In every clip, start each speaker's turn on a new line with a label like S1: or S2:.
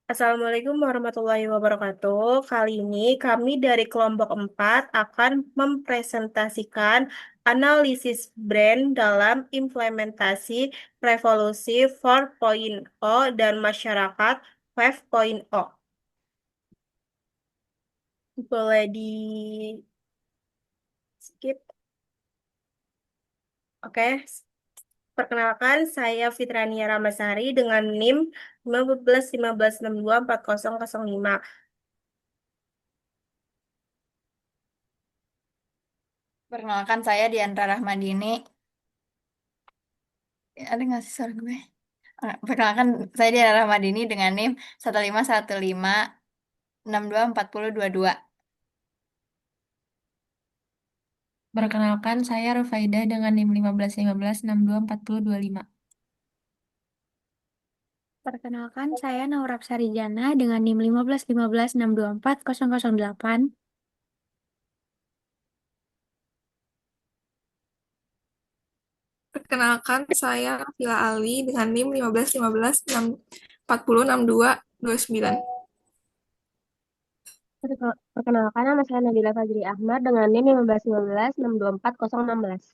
S1: Assalamualaikum warahmatullahi wabarakatuh. Kali ini kami dari kelompok 4 akan mempresentasikan analisis brand dalam implementasi revolusi 4.0 dan masyarakat 5.0. Boleh di skip? Oke. Perkenalkan, saya Fitrania Ramasari dengan NIM 1515624005.
S2: Perkenalkan saya Diandra Rahmadini. Ada nggak sih suara gue? Perkenalkan saya Diandra Rahmadini dengan NIM 1515624022.
S3: Perkenalkan, saya Rufaidah dengan NIM 1515624025.
S4: Perkenalkan, saya Naurap Sarijana dengan NIM 151516240008.
S5: Perkenalkan, saya Vila Ali dengan NIM 1515406229.
S4: Perkenalkan, nama saya Nabila Fajri Ahmad dengan NIM 1515624016.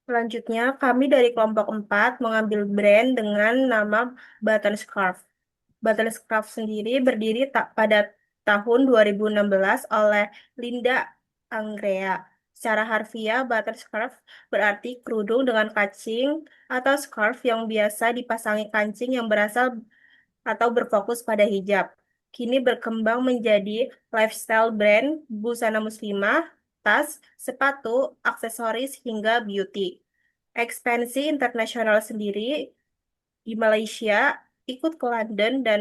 S1: Selanjutnya, kami dari kelompok 4 mengambil brand dengan nama Button Scarf. Button Scarf sendiri berdiri pada tahun 2016 oleh Linda Angrea. Secara harfiah, button scarf berarti kerudung dengan kancing atau scarf yang biasa dipasangi kancing yang berasal atau berfokus pada hijab. Kini berkembang menjadi lifestyle brand, busana muslimah, tas, sepatu, aksesoris, hingga beauty. Ekspansi internasional sendiri di Malaysia ikut ke London dan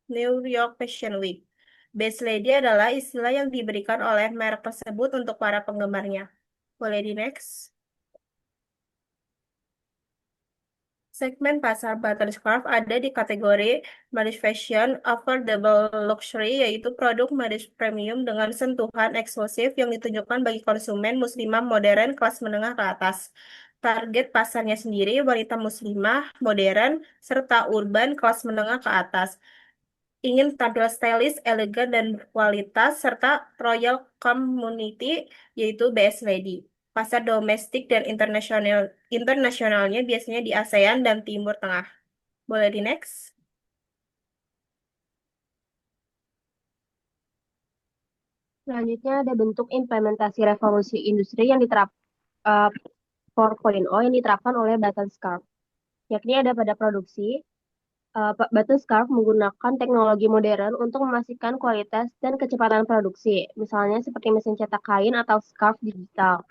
S1: New York Fashion Week. Best Lady adalah istilah yang diberikan oleh merek tersebut untuk para penggemarnya. Boleh di next. Segmen pasar Butterscraft ada di kategori Modest Fashion Affordable Luxury, yaitu produk modest premium dengan sentuhan eksklusif yang ditunjukkan bagi konsumen muslimah modern kelas menengah ke atas. Target pasarnya sendiri wanita muslimah, modern, serta urban kelas menengah ke atas. Ingin tampil stylish, elegan, dan berkualitas, serta royal community, yaitu BS Lady. Pasar domestik dan internasionalnya biasanya di ASEAN dan Timur Tengah. Boleh di next?
S4: Selanjutnya ada bentuk implementasi revolusi industri yang eh, 4.0 yang diterapkan oleh Button Scarf, yakni ada pada produksi. Button Scarf menggunakan teknologi modern untuk memastikan kualitas dan kecepatan produksi, misalnya seperti mesin cetak kain atau scarf digital.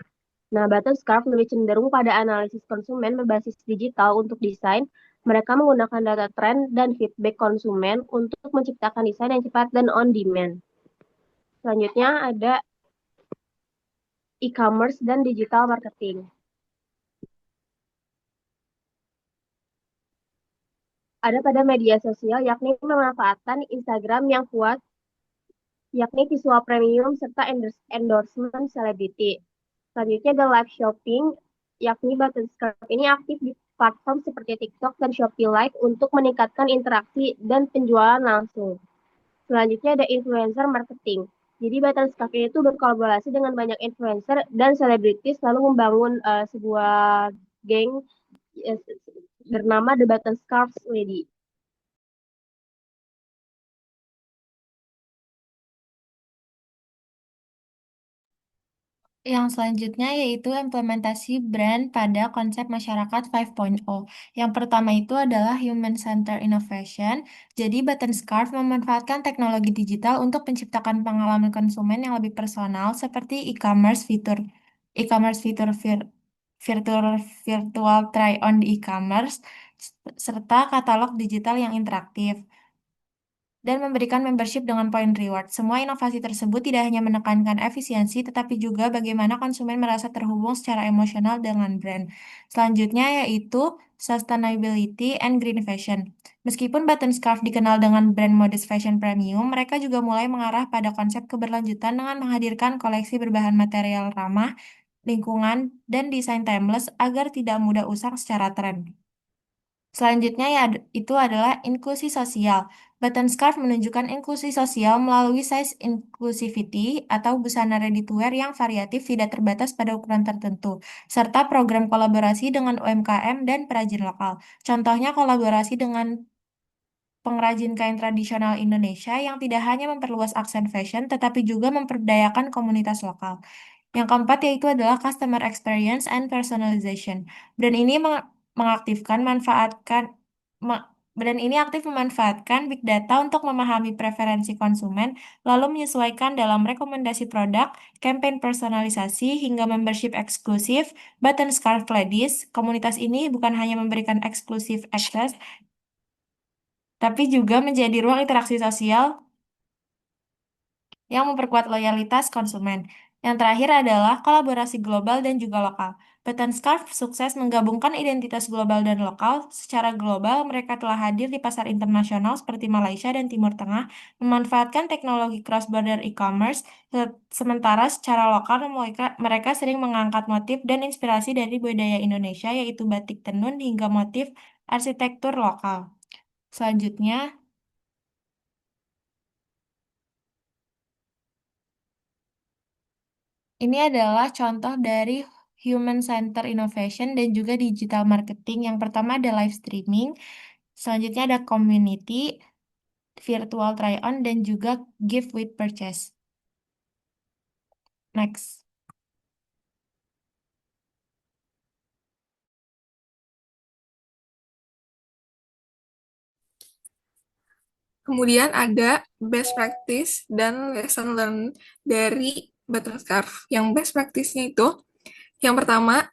S4: Nah, Button Scarf lebih cenderung pada analisis konsumen berbasis digital untuk desain. Mereka menggunakan data tren dan feedback konsumen untuk menciptakan desain yang cepat dan on demand. Selanjutnya ada e-commerce dan digital marketing. Ada pada media sosial, yakni pemanfaatan Instagram yang kuat, yakni visual premium serta endorsement selebriti. Selanjutnya ada live shopping, yakni Butterscraft ini aktif di platform seperti TikTok dan Shopee Live untuk meningkatkan interaksi dan penjualan langsung. Selanjutnya ada influencer marketing. Jadi Butterscraft ini tuh berkolaborasi dengan banyak influencer dan selebritis lalu membangun sebuah geng eh, bernama The Butterscraft Lady.
S3: Yang selanjutnya yaitu implementasi brand pada konsep masyarakat 5.0. Yang pertama itu adalah Human Centered Innovation. Jadi Button Scarf memanfaatkan teknologi digital untuk menciptakan pengalaman konsumen yang lebih personal seperti e-commerce fitur virtual virtual try on di e-commerce serta katalog digital yang interaktif dan memberikan membership dengan poin reward. Semua inovasi tersebut tidak hanya menekankan efisiensi, tetapi juga bagaimana konsumen merasa terhubung secara emosional dengan brand. Selanjutnya yaitu sustainability and green fashion. Meskipun Button Scarf dikenal dengan brand modest fashion premium, mereka juga mulai mengarah pada konsep keberlanjutan dengan menghadirkan koleksi berbahan material ramah, lingkungan, dan desain timeless agar tidak mudah usang secara tren. Selanjutnya itu adalah inklusi sosial. Button scarf menunjukkan inklusi sosial melalui size inclusivity atau busana ready to wear yang variatif tidak terbatas pada ukuran tertentu, serta program kolaborasi dengan UMKM dan perajin lokal. Contohnya kolaborasi dengan pengrajin kain tradisional Indonesia yang tidak hanya memperluas aksen fashion, tetapi juga memperdayakan komunitas lokal. Yang keempat yaitu adalah customer experience and personalization. Brand ini mengaktifkan manfaatkan ma- Brand ini aktif memanfaatkan big data untuk memahami preferensi konsumen, lalu menyesuaikan dalam rekomendasi produk, campaign personalisasi, hingga membership eksklusif. Button Scarf Ladies, komunitas ini bukan hanya memberikan eksklusif akses, tapi juga menjadi ruang interaksi sosial yang memperkuat loyalitas konsumen. Yang terakhir adalah kolaborasi global dan juga lokal. Button Scarf sukses menggabungkan identitas global dan lokal. Secara global, mereka telah hadir di pasar internasional seperti Malaysia dan Timur Tengah, memanfaatkan teknologi cross-border e-commerce, sementara secara lokal mereka sering mengangkat motif dan inspirasi dari budaya Indonesia, yaitu batik tenun hingga motif arsitektur lokal. Selanjutnya, ini adalah contoh dari human center innovation dan juga digital marketing. Yang pertama ada live streaming, selanjutnya ada community, virtual try-on, dan juga gift with purchase. Next.
S5: Kemudian ada best practice dan lesson learned dari Button Scarf. Yang best practice-nya itu, yang pertama,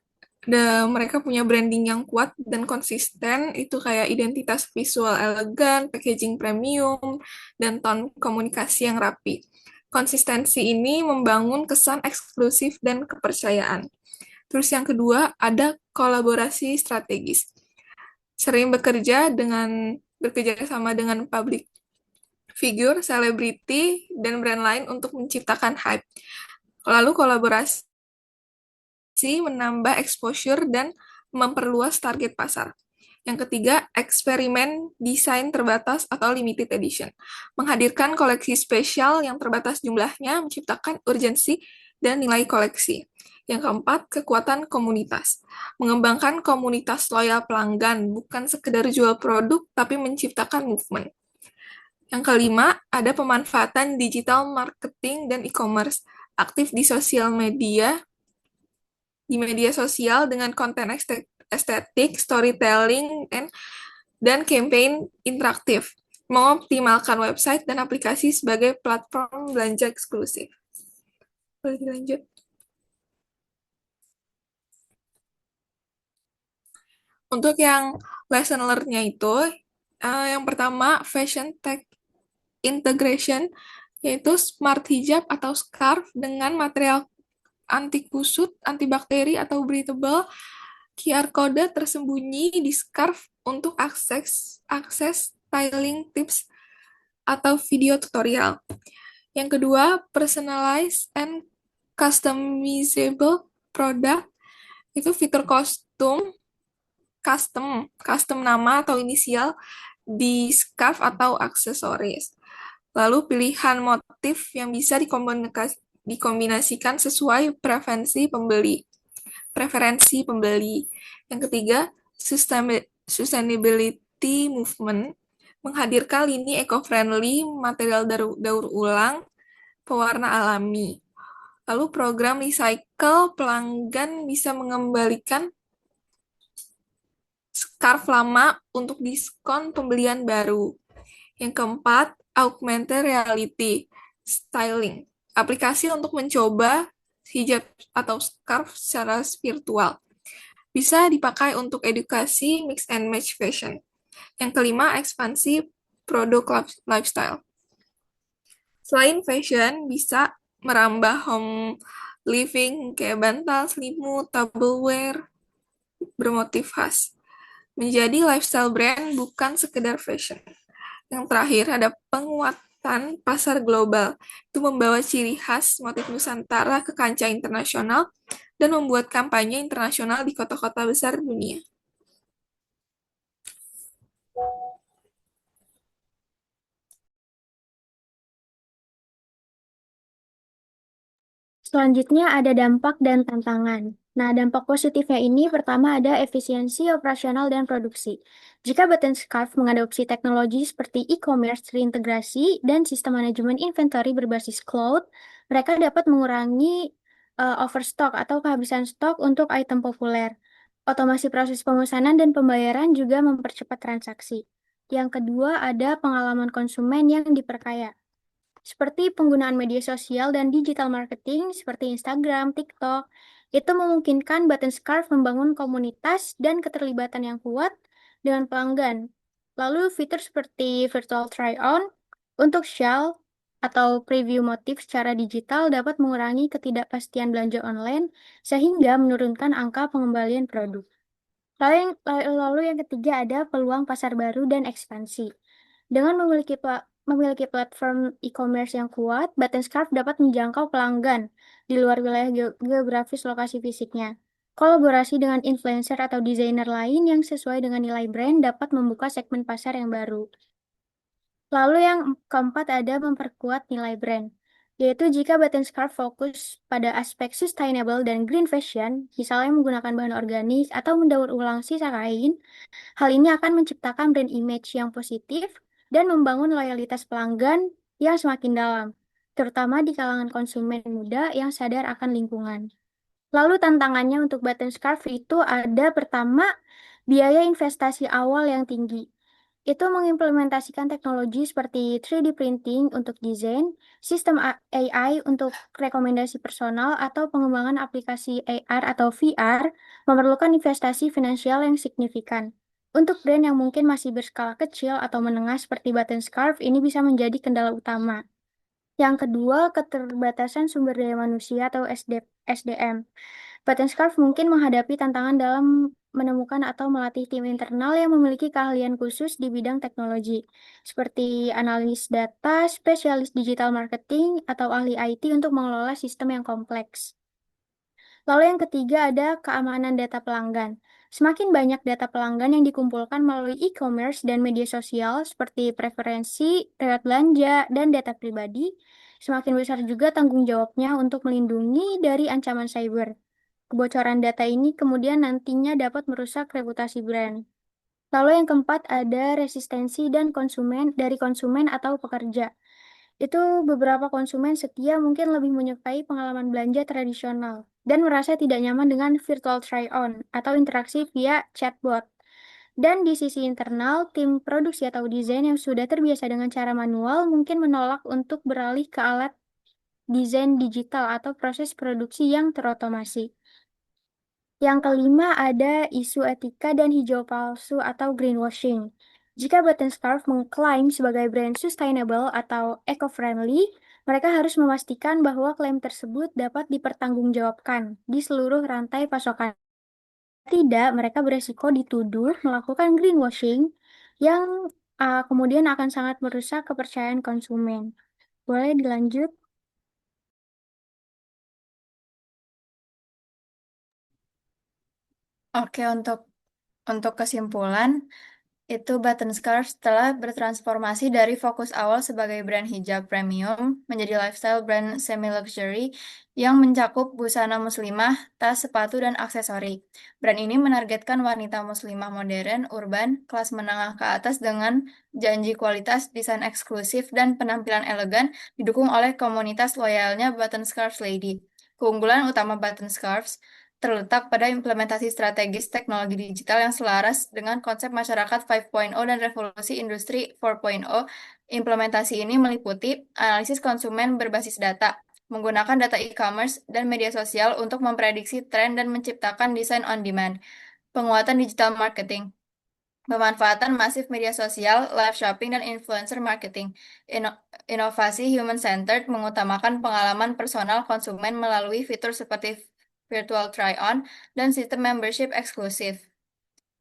S5: mereka punya branding yang kuat dan konsisten, itu kayak identitas visual elegan, packaging premium, dan tone komunikasi yang rapi. Konsistensi ini membangun kesan eksklusif dan kepercayaan. Terus yang kedua, ada kolaborasi strategis. Sering bekerja sama dengan public figure, selebriti, dan brand lain untuk menciptakan hype. Lalu kolaborasi menambah exposure dan memperluas target pasar. Yang ketiga, eksperimen desain terbatas atau limited edition. Menghadirkan koleksi spesial yang terbatas jumlahnya, menciptakan urgensi dan nilai koleksi. Yang keempat, kekuatan komunitas. Mengembangkan komunitas loyal pelanggan, bukan sekedar jual produk, tapi menciptakan movement. Yang kelima, ada pemanfaatan digital marketing dan e-commerce. Aktif di sosial media, di media sosial dengan konten estetik, storytelling, dan campaign interaktif. Mengoptimalkan website dan aplikasi sebagai platform belanja eksklusif. Boleh dilanjut. Untuk yang lesson learn-nya itu, yang pertama, fashion tech integration, yaitu smart hijab atau scarf dengan material anti kusut, antibakteri atau breathable, QR code tersembunyi di scarf untuk akses styling tips atau video tutorial. Yang kedua, personalized and customizable product, itu fitur custom nama atau inisial di scarf atau aksesoris. Lalu pilihan motif yang bisa dikombinasikan sesuai preferensi pembeli. Yang ketiga, sustainability movement, menghadirkan lini eco-friendly, material daur ulang, pewarna alami. Lalu program recycle, pelanggan bisa mengembalikan scarf lama untuk diskon pembelian baru. Yang keempat, augmented reality styling, aplikasi untuk mencoba hijab atau scarf secara virtual. Bisa dipakai untuk edukasi, mix and match fashion. Yang kelima, ekspansi produk lifestyle. Selain fashion, bisa merambah home living kayak bantal, selimut, tableware, bermotif khas. Menjadi lifestyle brand bukan sekedar fashion. Yang terakhir ada penguatan pasar global. Itu membawa ciri khas motif Nusantara ke kancah internasional dan membuat kampanye internasional di kota-kota besar dunia.
S6: Selanjutnya ada dampak dan tantangan. Nah, dampak positifnya ini pertama ada efisiensi operasional dan produksi. Jika Button Scarf mengadopsi teknologi seperti e-commerce terintegrasi dan sistem manajemen inventory berbasis cloud, mereka dapat mengurangi overstock atau kehabisan stok untuk item populer. Otomasi proses pemesanan dan pembayaran juga mempercepat transaksi. Yang kedua ada pengalaman konsumen yang diperkaya seperti penggunaan media sosial dan digital marketing seperti Instagram, TikTok. Itu memungkinkan Button Scarf membangun komunitas dan keterlibatan yang kuat dengan pelanggan. Lalu fitur seperti virtual try-on untuk shell atau preview motif secara digital dapat mengurangi ketidakpastian belanja online sehingga menurunkan angka pengembalian produk. Lalu yang ketiga ada peluang pasar baru dan ekspansi. Dengan memiliki platform e-commerce yang kuat, Button Scarf dapat menjangkau pelanggan di luar wilayah geografis lokasi fisiknya. Kolaborasi dengan influencer atau desainer lain yang sesuai dengan nilai brand dapat membuka segmen pasar yang baru. Lalu yang keempat ada memperkuat nilai brand, yaitu jika Button Scarf fokus pada aspek sustainable dan green fashion, misalnya menggunakan bahan organik atau mendaur ulang sisa kain, hal ini akan menciptakan brand image yang positif dan membangun loyalitas pelanggan yang semakin dalam, terutama di kalangan konsumen muda yang sadar akan lingkungan. Lalu tantangannya untuk Button Scarf itu ada pertama, biaya investasi awal yang tinggi. Itu mengimplementasikan teknologi seperti 3D printing untuk desain, sistem AI untuk rekomendasi personal, atau pengembangan aplikasi AR atau VR memerlukan investasi finansial yang signifikan. Untuk brand yang mungkin masih berskala kecil atau menengah seperti Button Scarf, ini bisa menjadi kendala utama. Yang kedua, keterbatasan sumber daya manusia atau SDM. Button Scarf mungkin menghadapi tantangan dalam menemukan atau melatih tim internal yang memiliki keahlian khusus di bidang teknologi, seperti analis data, spesialis digital marketing, atau ahli IT untuk mengelola sistem yang kompleks. Lalu yang ketiga ada keamanan data pelanggan. Semakin banyak data pelanggan yang dikumpulkan melalui e-commerce dan media sosial seperti preferensi, riwayat belanja, dan data pribadi, semakin besar juga tanggung jawabnya untuk melindungi dari ancaman cyber. Kebocoran data ini kemudian nantinya dapat merusak reputasi brand. Lalu yang keempat ada resistensi dan konsumen atau pekerja. Itu beberapa konsumen setia mungkin lebih menyukai pengalaman belanja tradisional dan merasa tidak nyaman dengan virtual try-on atau interaksi via chatbot. Dan di sisi internal, tim produksi atau desain yang sudah terbiasa dengan cara manual mungkin menolak untuk beralih ke alat desain digital atau proses produksi yang terotomasi. Yang kelima ada isu etika dan hijau palsu atau greenwashing. Jika Button Scarf mengklaim sebagai brand sustainable atau eco-friendly, mereka harus memastikan bahwa klaim tersebut dapat dipertanggungjawabkan di seluruh rantai pasokan. Tidak, mereka beresiko dituduh melakukan greenwashing yang kemudian akan sangat merusak kepercayaan konsumen. Boleh dilanjut?
S2: Oke, untuk kesimpulan, itu Button Scarf telah bertransformasi dari fokus awal sebagai brand hijab premium menjadi lifestyle brand semi-luxury yang mencakup busana muslimah, tas, sepatu, dan aksesori. Brand ini menargetkan wanita muslimah modern, urban, kelas menengah ke atas dengan janji kualitas, desain eksklusif, dan penampilan elegan didukung oleh komunitas loyalnya Button Scarf Lady. Keunggulan utama Button Scarves terletak pada implementasi strategis teknologi digital yang selaras dengan konsep masyarakat 5.0 dan revolusi industri 4.0. Implementasi ini meliputi analisis konsumen berbasis data, menggunakan data e-commerce dan media sosial untuk memprediksi tren dan menciptakan desain on demand, penguatan digital marketing, pemanfaatan masif media sosial, live shopping, dan influencer marketing. Inovasi human-centered mengutamakan pengalaman personal konsumen melalui fitur seperti virtual try-on dan sistem membership eksklusif.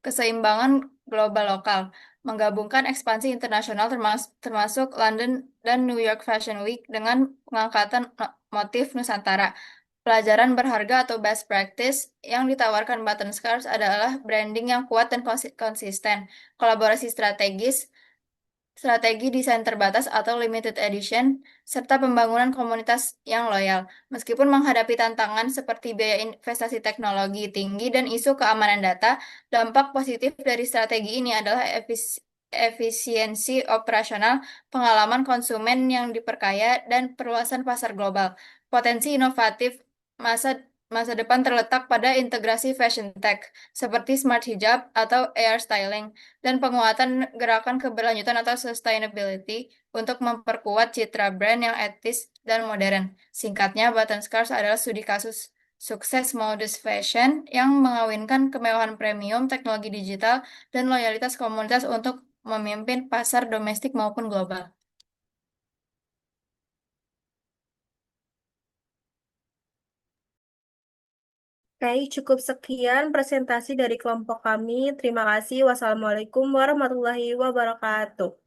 S2: Keseimbangan global lokal menggabungkan ekspansi internasional termasuk London dan New York Fashion Week dengan pengangkatan motif Nusantara. Pelajaran berharga atau best practice yang ditawarkan Button Scarf adalah branding yang kuat dan konsisten, kolaborasi strategis, strategi desain terbatas atau limited edition, serta pembangunan komunitas yang loyal. Meskipun menghadapi tantangan seperti biaya investasi teknologi tinggi dan isu keamanan data, dampak positif dari strategi ini adalah efisiensi operasional, pengalaman konsumen yang diperkaya, dan perluasan pasar global. Potensi inovatif masa masa depan terletak pada integrasi fashion tech seperti smart hijab atau AR styling dan penguatan gerakan keberlanjutan atau sustainability untuk memperkuat citra brand yang etis dan modern. Singkatnya, Button Scars adalah studi kasus sukses modus fashion yang mengawinkan kemewahan premium, teknologi digital, dan loyalitas komunitas untuk memimpin pasar domestik maupun global.
S1: Oke, cukup sekian presentasi dari kelompok kami. Terima kasih. Wassalamualaikum warahmatullahi wabarakatuh.